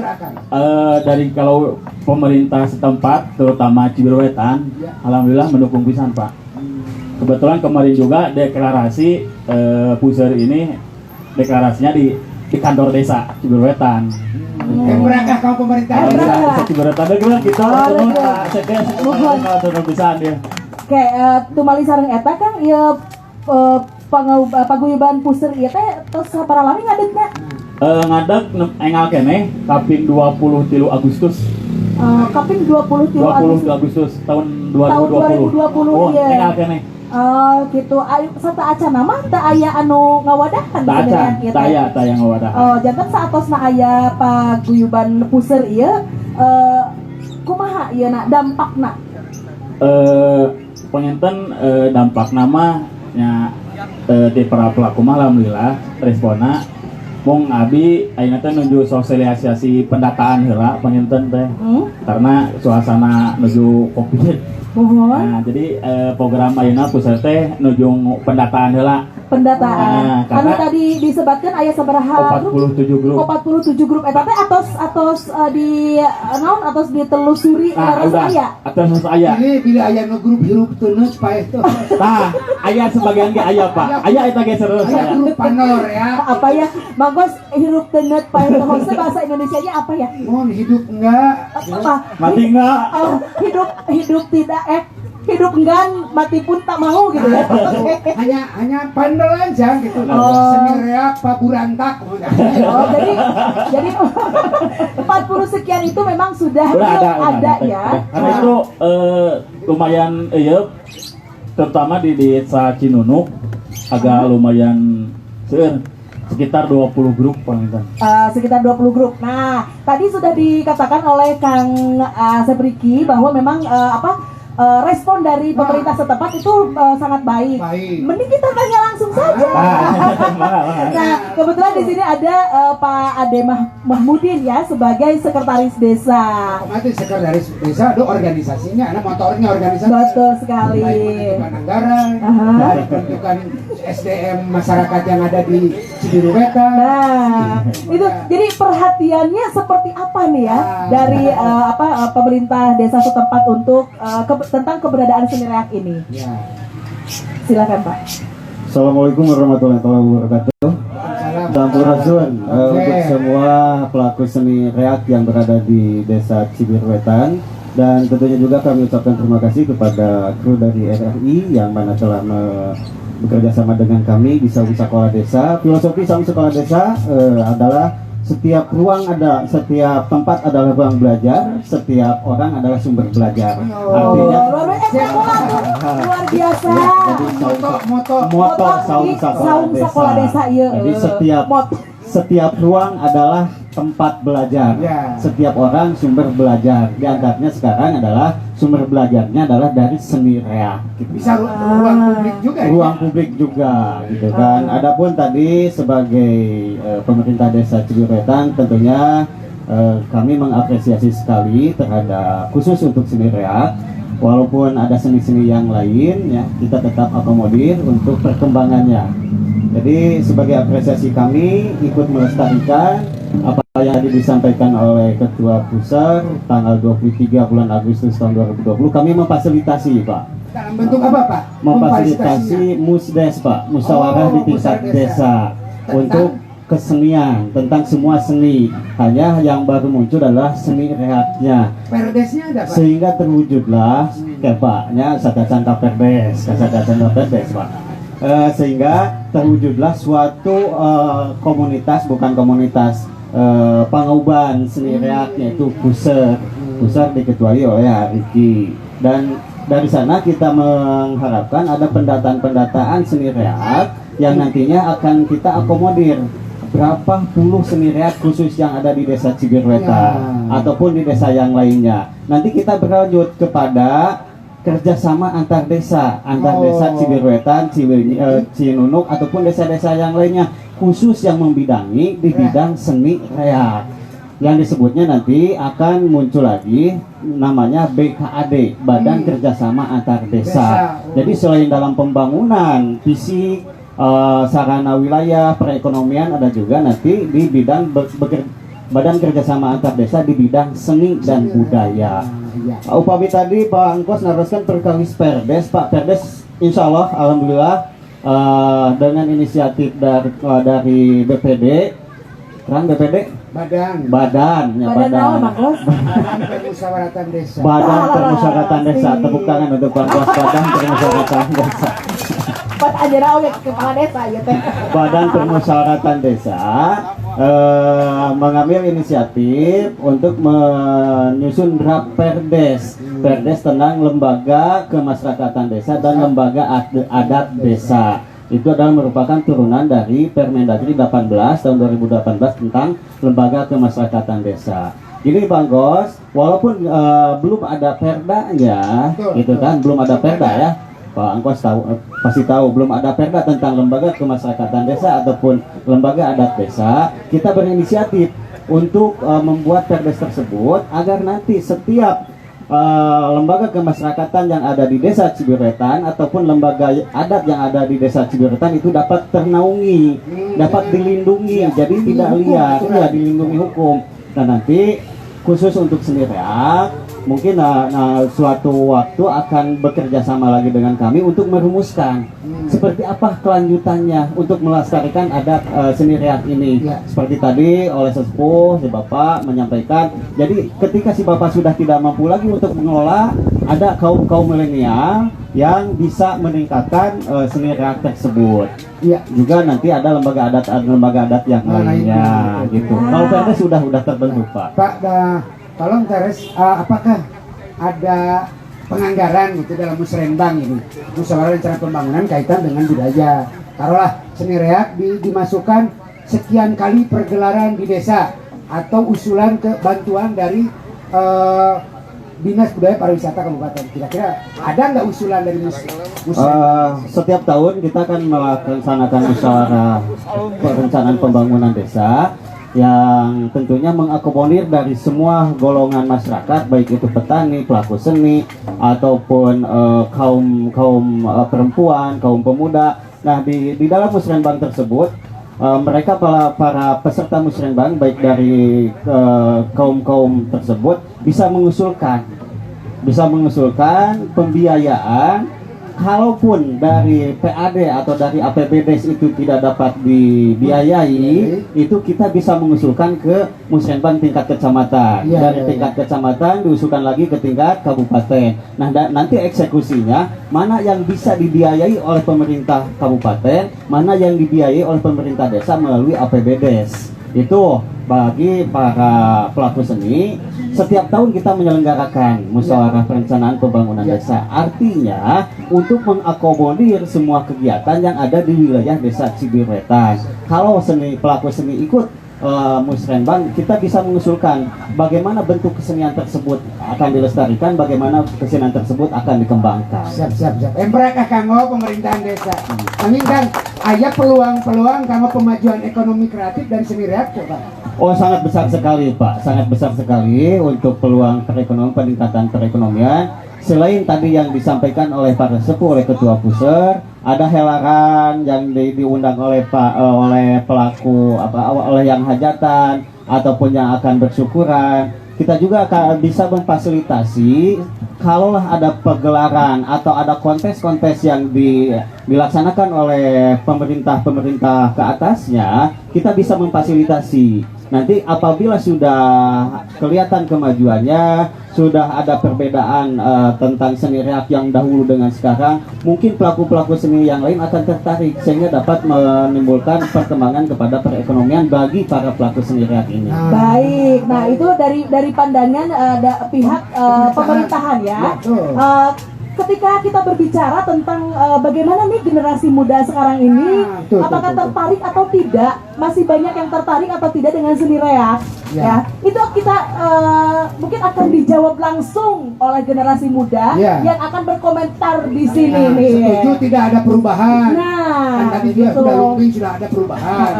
dari kalau pemerintah setempat terutama Ciberwetan, alhamdulillah mendukung pisan Pak. Kebetulan kemarin juga deklarasi Puseur ini deklarasinya di kantor desa Ciberwetan. Yang berakah kau pemerintah? Ciberwetan geus kita kalau pisan dia. Oke, tumali sareng eta Kang ieu paguyuban Puseur ieu teh tos sabaraha lami ngadegna? Ngadeg engal keneh kaping 23 Agustus. Kaping 23 Agustus tahun 2020. Iya. Engal keneh. Gitu. Sata acan mah teu aya anu ngawadahan sebenarnya ieu teh. Teu aya ngawadahan. Janten saatosna aya paguyuban Puseur ieu kumaha ieuna dampakna? Panginten dampakna mah nya di para pelaku mah alhamdulillah responna Mung abi ayeuna teh nuju sosialisasi pendataan heula panginten teh. Karena suasana nuju Covid. Nah, jadi program ayeuna pusat teh nuju pendataan heula. Pendataan. Karena tadi disebutkan aya sabaraha 47 grup. 47 grup eta teh atos di naon atos ditelusuri aya. Atos aya. Bila aya nu grup hirup teuneut paeh teh. Tah, aya sebagian ge aya, Pak. Aya eta ge serius aya. Grup panor ya. Apa ya? Mangkos hirup teuneut paeh teh bahasa Indonesianya apa ya? Mohon hidup enggak. Apa? Mati enggak? Hidup tidak hidup enggan mati pun tak mau gitu ya. hanya pandelanjang gitu. Seni reak paburantak. Jadi 40 sekian itu memang sudah ada ya. Karena itu lumayan terutama di desa Cinunuk agak lumayan sekitar 20 grup panginten. Sekitar 20 grup. Nah, tadi sudah dikatakan oleh Kang Sepriki bahwa memang respon dari pemerintah setempat itu sangat baik. Mending kita tanya langsung saja. Nah, kebetulan di sini ada Pak Ade Mahmudin ya sebagai sekretaris desa. Nanti sekretaris desa itu organisasinya, ada motornya organisasi. Betul sekali. Pembentukan anggaran, dari pembentukan SDM masyarakat yang ada di Cibiruwetan. Nah, itu jadi perhatiannya seperti apa nih ya dari pemerintah desa setempat untuk tentang keberadaan seni reak ini. Ya. Silakan Pak. Assalamualaikum warahmatullahi wabarakatuh. Sampurasun untuk semua pelaku seni reak yang berada di desa Cibiruwetan, dan tentunya juga kami ucapkan terima kasih kepada kru dari RRI yang mana telah bekerja sama dengan kami di Saung Sekolah Desa. Filosofi Saung Sekolah Desa adalah setiap ruang setiap tempat adalah ruang belajar, setiap orang adalah sumber belajar. Artinya luar biasa. Jadi moto Saung Sekolah Desa. Jadi setiap ruang adalah tempat belajar. Setiap orang sumber belajar. Di antaranya sekarang adalah sumber belajarnya adalah dari seni reak. Bisa ruang publik juga. Ruang publik juga, gitu kan. Adapun tadi sebagai pemerintah desa Cibiruwetan tentunya kami mengapresiasi sekali terhadap khusus untuk seni reak. Walaupun ada seni-seni yang lain ya, kita tetap akomodir untuk perkembangannya. Jadi sebagai apresiasi kami ikut melestarikan apa yang tadi disampaikan oleh Ketua Pusat tanggal 23 bulan Agustus tahun 2020. Kami memfasilitasi Pak. Dalam bentuk apa Pak? Memfasilitasi musdes Pak, musyawarah di tingkat desa untuk kesenian, tentang semua seni. Hanya yang baru muncul adalah seni reaknya. Perdesnya ada Pak? Sehingga terwujudlah kepaknya Sadacanta Perdes, Sadacanta Perdes Pak. Sehingga terwujudlah suatu komunitas, bukan komunitas pangauban seni reaknya itu pusat diketuai oleh Ariki, dan dari sana kita mengharapkan ada pendataan seni reak yang nantinya akan kita akomodir berapa puluh seni reak khusus yang ada di desa Cibiruwetan ataupun di desa yang lainnya. Nanti kita berlanjut kepada kerjasama antar desa Cibiruwetan, Cinunuk ataupun desa-desa yang lainnya khusus yang membidangi di bidang seni reak. Yang disebutnya nanti akan muncul lagi namanya BKAD, Badan Kerjasama Antar Desa. Jadi selain dalam pembangunan fisik, sarana wilayah, perekonomian, ada juga nanti di bidang Badan Kerjasama Antar Desa di bidang seni dan budaya. Upami tadi Pak Angkos naraskan perkawis Perdes, Pak Perdes insya Allah alhamdulillah dengan inisiatif dari BPD, kan BPD? Badan Permusyawaratan Desa. Badan Permusyawaratan Desa. Tepuk tangan untuk Pak Angkos, Badan Permusyawaratan Desa. Badan Permusyawaratan Desa mengambil inisiatif untuk menyusun draft Perdes tentang lembaga kemasyarakatan desa dan lembaga adat desa. Itu adalah merupakan turunan dari Permendagri 18 tahun 2018 tentang lembaga kemasyarakatan desa. Jadi Bang Gos, walaupun belum ada perdanya, gitu kan, belum ada perda ya. Pak Angkos pasti tahu belum ada perda tentang lembaga kemasyarakatan desa ataupun lembaga adat desa. Kita berinisiatif untuk membuat perdes tersebut agar nanti setiap lembaga kemasyarakatan yang ada di desa Cibiruetan ataupun lembaga adat yang ada di desa Cibiruetan itu dapat ternaungi, dapat dilindungi, jadi tidak liar, ya dilindungi hukum. Nah nanti khusus untuk seni reak mungkin suatu waktu akan bekerja sama lagi dengan kami untuk merumuskan seperti apa kelanjutannya untuk melestarikan adat seni reak ini. Seperti tadi oleh sesepuh si Bapak menyampaikan, jadi ketika si Bapak sudah tidak mampu lagi untuk mengelola, ada kaum milenial yang bisa meningkatkan seni reak tersebut. Juga nanti ada lembaga adat yang lainnya gitu. Kalau Perdes sudah terbentuk Pak. Tolong Teres, apakah ada penganggaran gitu dalam musrenbang ini, musyawarah rencana pembangunan kaitan dengan budaya? Taruhlah seni reak dimasukkan sekian kali pergelaran di desa, atau usulan ke bantuan dari Dinas Budaya Pariwisata Kabupaten. Kira-kira ada nggak usulan dari setiap tahun kita akan melaksanakan musyawarah perencanaan pembangunan desa yang tentunya mengakomodir dari semua golongan masyarakat, baik itu petani, pelaku seni, ataupun kaum perempuan, kaum pemuda. Nah di dalam musrenbang tersebut mereka para peserta musrenbang baik dari kaum tersebut bisa mengusulkan pembiayaan. Kalaupun dari PAD atau dari APBDes itu tidak dapat dibiayai, itu kita bisa mengusulkan ke musrenbang tingkat kecamatan. Dari tingkat kecamatan diusulkan lagi ke tingkat kabupaten. Nah nanti eksekusinya mana yang bisa dibiayai oleh pemerintah kabupaten, mana yang dibiayai oleh pemerintah desa melalui APBDes. Itu bagi para pelaku seni. Setiap tahun kita menyelenggarakan musyawarah perencanaan pembangunan desa. Artinya untuk mengakomodir semua kegiatan yang ada di wilayah desa Cibiruetan. Kalau pelaku seni ikut musrenbang, kita bisa mengusulkan bagaimana bentuk kesenian tersebut akan dilestarikan, bagaimana kesenian tersebut akan dikembangkan. Siap. Emperakah kanggo pemerintahan desa. Amin kan aya peluang kanggo pemajuan ekonomi kreatif dari seni reak coba. Oh sangat besar sekali Pak, sangat besar sekali untuk peluang perekonomian, peningkatan perekonomian. Selain tadi yang disampaikan oleh para sepuh, oleh Ketua Puser, ada helaran yang diundang oleh pelaku oleh yang hajatan ataupun yang akan bersyukuran. Kita juga akan bisa memfasilitasi kalaulah ada pegelaran atau ada kontes-kontes yang dilaksanakan oleh pemerintah ke atasnya, kita bisa memfasilitasi. Nanti apabila sudah kelihatan kemajuannya, sudah ada perbedaan tentang seni reak yang dahulu dengan sekarang, mungkin pelaku-pelaku seni yang lain akan tertarik sehingga dapat menimbulkan perkembangan kepada perekonomian bagi para pelaku seni reak ini. Baik, nah itu dari pandangan pihak pemerintahan ya. Ketika kita berbicara tentang bagaimana nih generasi muda sekarang ini, apakah tertarik atau tidak, masih banyak yang tertarik atau tidak dengan seni reak, ya itu kita mungkin akan dijawab langsung oleh generasi muda yang akan berkomentar di sini nih. Setuju tidak ada perubahan. Nah, kan tadi dia sudah lumping, sudah ada perubahan.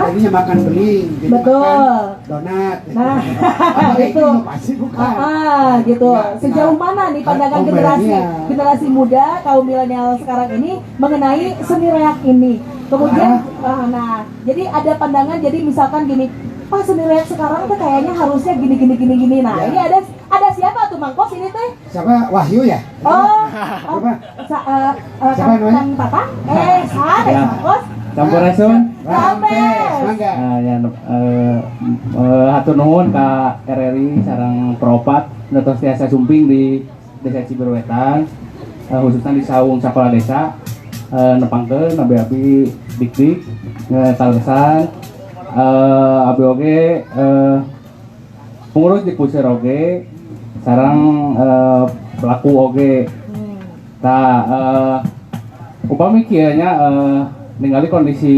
Tadinya makan beling, jadi makan donat. Nah, itu pasti bukan. Gitu. Sejauh mana nih pandangan generasi muda kaum milenial sekarang ini mengenai seni reak ini? Kemudian, jadi ada pandangan, jadi misalkan gini, Pak seni reak sekarang tuh kayaknya harusnya gini. Nah, ini ada siapa tuh Mangkos ini teh? Siapa? Wahyu ya? Siapa namanya? Papa? Mangkos? Sampurasun. Mangga. Hatur nuhun ka RRI sareng Propat Netos Tiasa Sumping di Desa Cibiruetan, khususnya di Saung Sapala Desa, nepangkeun abi dik talesan abi oge pengurus di Puser oge sareng pelaku oge. Upami kieu nya ningali kondisi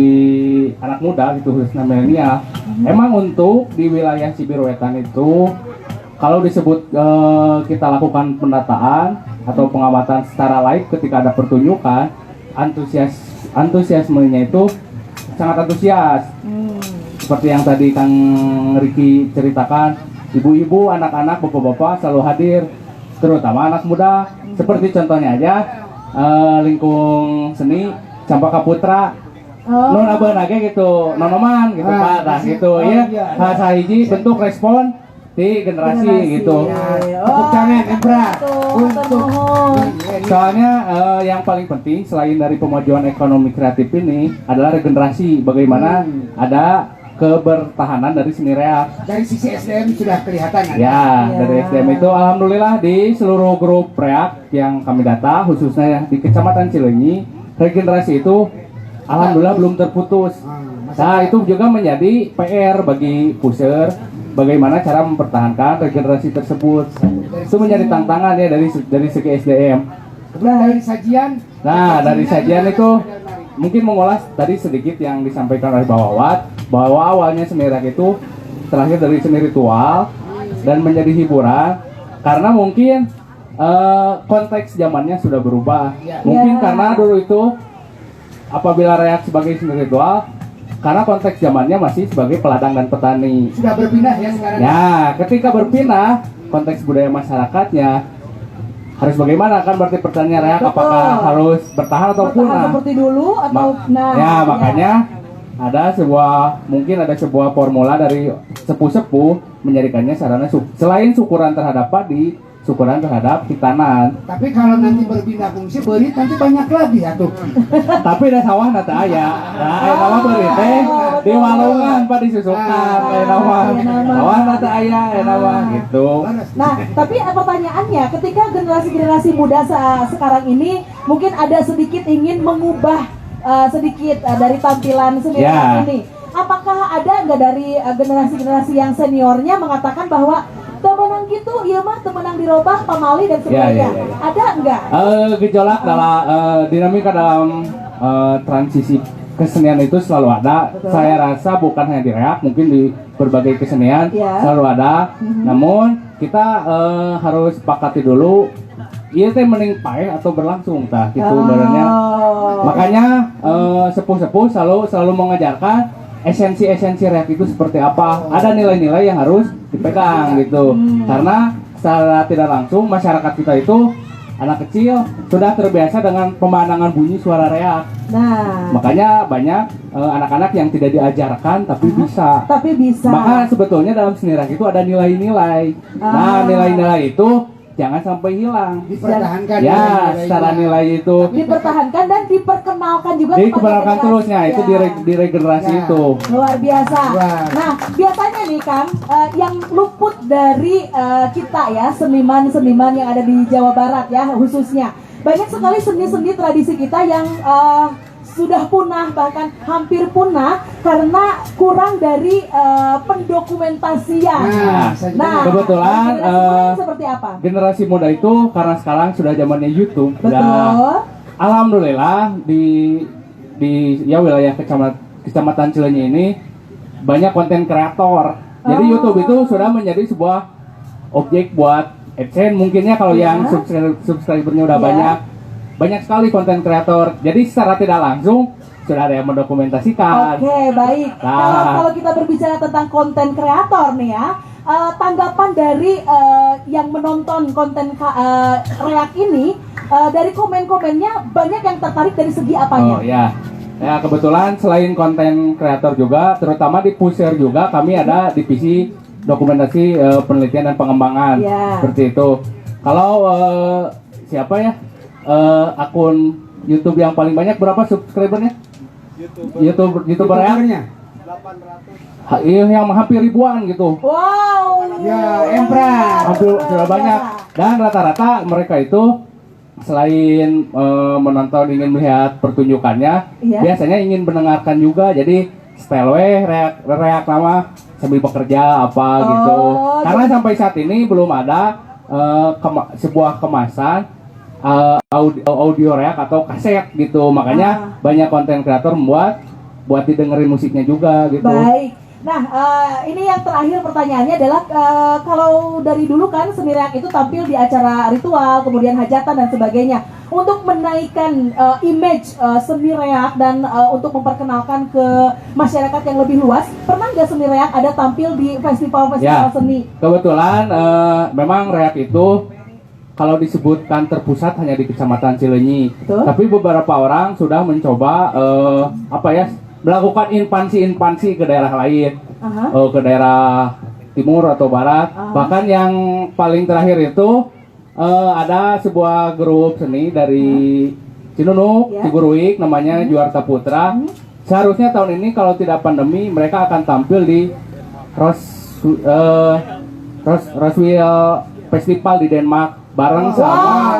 anak muda gitu khususnya milenial. Emang untuk di wilayah Cibiruetan itu kalau disebut kita lakukan pendataan atau pengamatan secara live ketika ada pertunjukan, antusiasmenya itu sangat antusias. Seperti yang tadi Kang Riki ceritakan, ibu-ibu, anak-anak, bapak-bapak selalu hadir, terutama anak muda. Seperti contohnya aja lingkung seni Campaka Putra. Non abeunage gitu, nonoman gitu Pak, nah gitu ya. Sahiji bentuk respon di generasi gitu. Tepuk tangan Embra untuk Soalnya yang paling penting selain dari pemajuan ekonomi kreatif ini adalah regenerasi, bagaimana ada kebertahanan dari seni reak. Dari sisi SDM sudah kelihatan. Ya, dari SDM itu alhamdulillah di seluruh grup reak yang kami data, khususnya di Kecamatan Cileunyi, regenerasi itu alhamdulillah belum terputus. Nah, itu juga menjadi PR bagi Puser, bagaimana cara mempertahankan regenerasi tersebut. Itu menjadi tantangan ya dari segi SDM. Dari sajian. Nah, dari sajian itu mungkin mengulas tadi sedikit yang disampaikan oleh Pak Wawat, bahwa awalnya seni reak itu terlahir dari seni ritual dan menjadi hiburan karena mungkin konteks zamannya sudah berubah. Mungkin karena dulu itu apabila reak sebagai seni ritual, karena konteks zamannya masih sebagai peladang dan petani. Sudah berpindah ya sekarang. Ya, ketika berpindah konteks budaya masyarakatnya harus bagaimana kan, berarti pertanyaan reak apakah harus bertahan atau punah seperti dulu atau makanya ada sebuah formula dari sepuh-sepuh menjadikannya sarana selain syukuran terhadap padi, syukuran terhadap hitanan. Tapi kalau nanti berpindah fungsi berit nanti banyak lagi atuh. Tapi ada sawah nanti aya. Nah, aya nama berit teh di walungan Pak disusukan aya nama. Sawah nanti aya nama gitu. Nah, tapi pertanyaannya ketika generasi muda sekarang ini mungkin ada sedikit ingin mengubah sedikit dari tampilan seni ini. Apakah ada nggak dari generasi yang seniornya mengatakan bahwa temenang gitu, iya mah temenang dirobah, pamali dan sebagainya. Ada enggak? Gejolak dalam dinamika dalam transisi kesenian itu selalu ada. Saya rasa bukan hanya di reak, mungkin di berbagai kesenian selalu ada. Namun kita harus sepakati dulu, iya teh mending paeh atau berlangsung tah gitu sebenarnya. Makanya sepuh-sepuh selalu mengajarkan esensi reak itu seperti apa. Ada nilai-nilai yang harus dipegang gitu. Karena secara tidak langsung masyarakat kita itu anak kecil sudah terbiasa dengan pemandangan bunyi suara reak. Nah, makanya banyak anak-anak yang tidak diajarkan tapi bisa. Maka sebetulnya dalam seni reak itu ada nilai-nilai. Nah, nilai-nilai itu jangan sampai hilang, dipertahankan ya, secara nilai itu dipertahankan dan diperkenalkan juga, diperkenalkan terusnya itu di regenerasi itu luar biasa. Nah, biasanya nih Kang, yang luput dari kita ya, seniman-seniman yang ada di Jawa Barat ya khususnya, banyak sekali seni-seni tradisi kita yang sudah punah, bahkan hampir punah karena kurang dari pendokumentasian. Nah, kebetulan seperti apa? Generasi muda itu karena sekarang sudah zamannya YouTube. Betul. Alhamdulillah di wilayah Kecamatan Cileunyi ini banyak konten kreator. Jadi YouTube itu sudah menjadi sebuah objek buat AdSense mungkinnya kalau yang subscribernya udah banyak sekali konten kreator. Jadi secara tidak langsung sudah ada yang mendokumentasikan. Oke, baik. Kalau kita berbicara tentang konten kreator nih ya, tanggapan dari yang menonton konten reak ini, dari komen-komennya banyak yang tertarik dari segi apanya? Oh ya, kebetulan selain konten kreator juga, terutama di Puser juga kami ada divisi dokumentasi penelitian dan pengembangan seperti itu. Kalau siapa ya? Akun YouTube yang paling banyak berapa subscribernya? YouTuber reaknya 800. Iya, yang hampir ribuan gitu. Wow. Ya, Embra. Hampir sudah banyak. Dan rata-rata mereka itu selain menonton, ingin melihat pertunjukannya, biasanya ingin mendengarkan juga. Jadi style reak nama sambil bekerja apa gitu. Karena sampai saat ini belum ada sebuah kemasan audio reak atau kaset gitu, makanya banyak konten kreator buat didengerin musiknya juga gitu. Baik, Nah, ini yang terakhir pertanyaannya adalah kalau dari dulu kan seni reak itu tampil di acara ritual, kemudian hajatan dan sebagainya. Untuk menaikkan image seni reak dan untuk memperkenalkan ke masyarakat yang lebih luas, pernah nggak seni reak ada tampil di festival-festival seni? Kebetulan memang reak itu kalau disebutkan terpusat hanya di Kecamatan Cileunyi. Tapi beberapa orang sudah mencoba melakukan inpansi ke daerah lain, ke daerah timur atau barat. Bahkan yang paling terakhir itu ada sebuah grup seni dari Cinunuk, Ciguruik, namanya Juarta Putra. Seharusnya tahun ini kalau tidak pandemi mereka akan tampil di Roswell Festival di Denmark bareng sama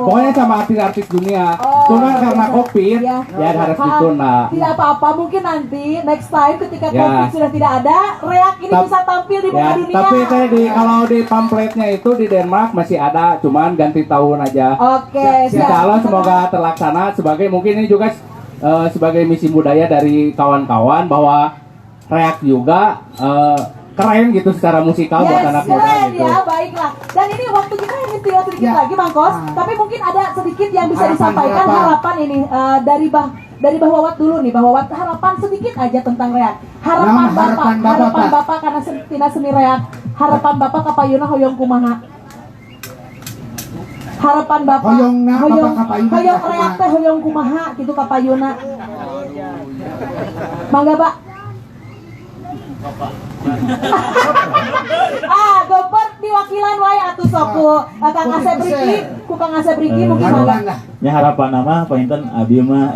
pokoknya sama artis-artis dunia. Cuma karena COVID ya harus ditunda. Tidak apa-apa, mungkin nanti next time ketika COVID sudah tidak ada, reak ini bisa tampil di muka dunia. Tapi kalau di pamfletnya itu di Denmark masih ada, cuman ganti tahun aja. Oke, Insya Allah semoga terlaksana sebagai mungkin ini juga sebagai misi budaya dari kawan-kawan bahwa reak juga keren gitu secara musikal buat anak muda gitu. Ya, baiklah. Dan ini waktu kita hanya tinggal sedikit lagi, Bang Kos. Tapi mungkin ada sedikit yang bisa disampaikan harapan ini dari Bah Wawat dulu nih. Bah Wawat, harapan sedikit aja tentang reak. Harapan Bapak karena tina seni reak. Harapan Bapak kapayuna hoyong kumaha. Harapan Bapak hoyong reak teh hoyong kumaha gitu kapayuna. Mangga, Pak. Gopar diwakilan wae atuh sok Kang Asep Riki, ku Kang Asep Riki mungkin ya harapan nama Pak Inten abi mah